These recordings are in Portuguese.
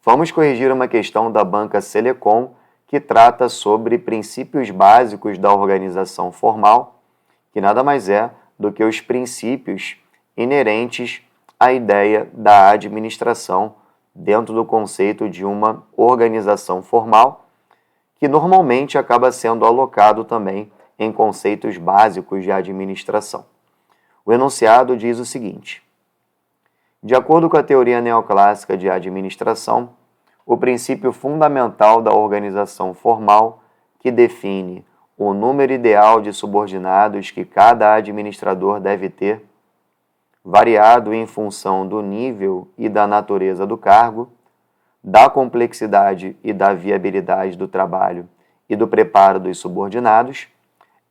Vamos corrigir uma questão da banca Selecom que trata sobre princípios básicos da organização formal, que nada mais é do que os princípios inerentes à ideia da administração dentro do conceito de uma organização formal, que normalmente acaba sendo alocado também em conceitos básicos de administração. O enunciado diz o seguinte: de acordo com a teoria neoclássica de administração, o princípio fundamental da organização formal, que define o número ideal de subordinados que cada administrador deve ter, variado em função do nível e da natureza do cargo, da complexidade e da viabilidade do trabalho e do preparo dos subordinados,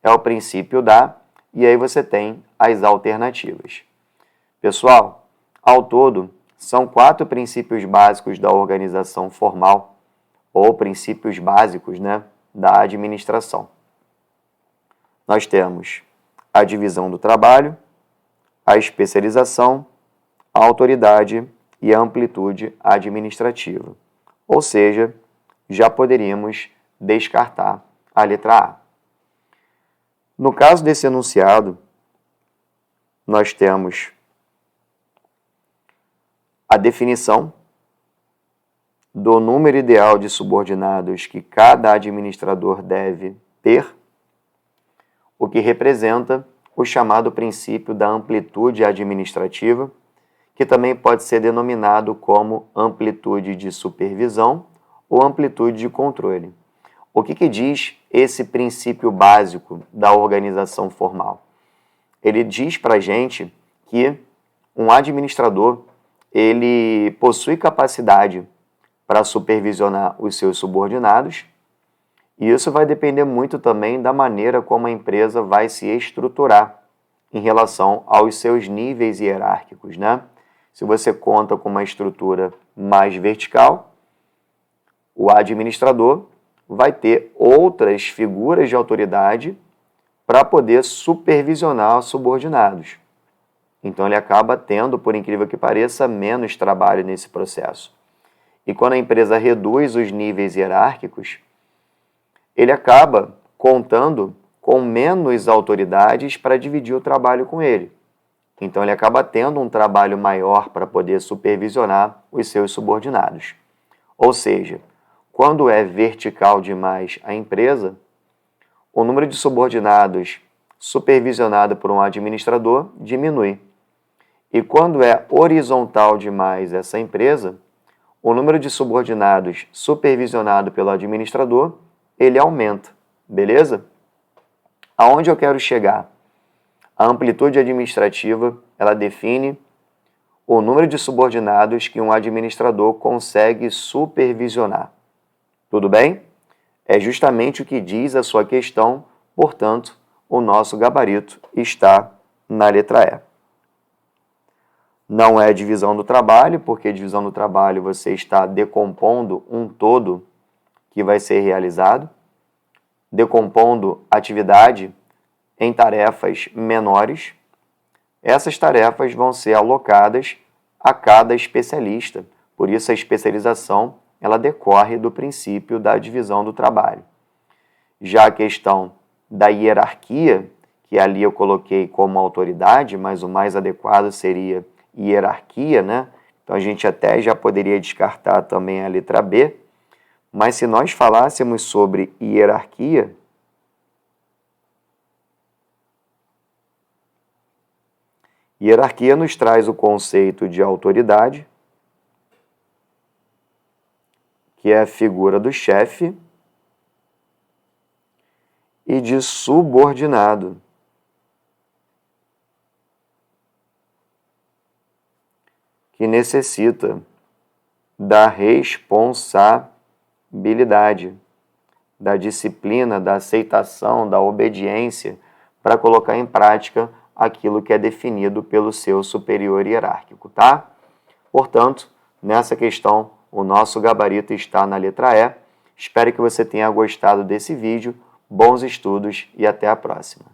é o princípio da, e aí você tem as alternativas. Pessoal, ao todo, são 4 princípios básicos da organização formal, ou princípios básicos, da administração. Nós temos a divisão do trabalho, a especialização, a autoridade e a amplitude administrativa. Ou seja, já poderíamos descartar a letra A. No caso desse enunciado, nós temos a definição do número ideal de subordinados que cada administrador deve ter, o que representa o chamado princípio da amplitude administrativa, que também pode ser denominado como amplitude de supervisão ou amplitude de controle. O que diz esse princípio básico da organização formal? Ele diz para a gente que um administrador ele possui capacidade para supervisionar os seus subordinados, e isso vai depender muito também da maneira como a empresa vai se estruturar em relação aos seus níveis hierárquicos, Se você conta com uma estrutura mais vertical, o administrador vai ter outras figuras de autoridade para poder supervisionar os subordinados. Então ele acaba tendo, por incrível que pareça, menos trabalho nesse processo. E quando a empresa reduz os níveis hierárquicos, ele acaba contando com menos autoridades para dividir o trabalho com ele. Então ele acaba tendo um trabalho maior para poder supervisionar os seus subordinados. Ou seja, quando é vertical demais a empresa, o número de subordinados supervisionado por um administrador diminui. E quando é horizontal demais essa empresa, o número de subordinados supervisionado pelo administrador, ele aumenta, beleza? Aonde eu quero chegar? A amplitude administrativa, ela define o número de subordinados que um administrador consegue supervisionar. Tudo bem? É justamente o que diz a sua questão, portanto, o nosso gabarito está na letra E. Não é divisão do trabalho, porque divisão do trabalho você está decompondo um todo que vai ser realizado, decompondo atividade em tarefas menores. Essas tarefas vão ser alocadas a cada especialista, por isso a especialização ela decorre do princípio da divisão do trabalho. Já a questão da hierarquia, que ali eu coloquei como autoridade, mas o mais adequado seria hierarquia, Então a gente até já poderia descartar também a letra B, mas se nós falássemos sobre hierarquia, hierarquia nos traz o conceito de autoridade, que é a figura do chefe, e de subordinado, que necessita da responsabilidade, da disciplina, da aceitação, da obediência, para colocar em prática aquilo que é definido pelo seu superior hierárquico, tá? Portanto, nessa questão, o nosso gabarito está na letra E. Espero que você tenha gostado desse vídeo. Bons estudos e até a próxima.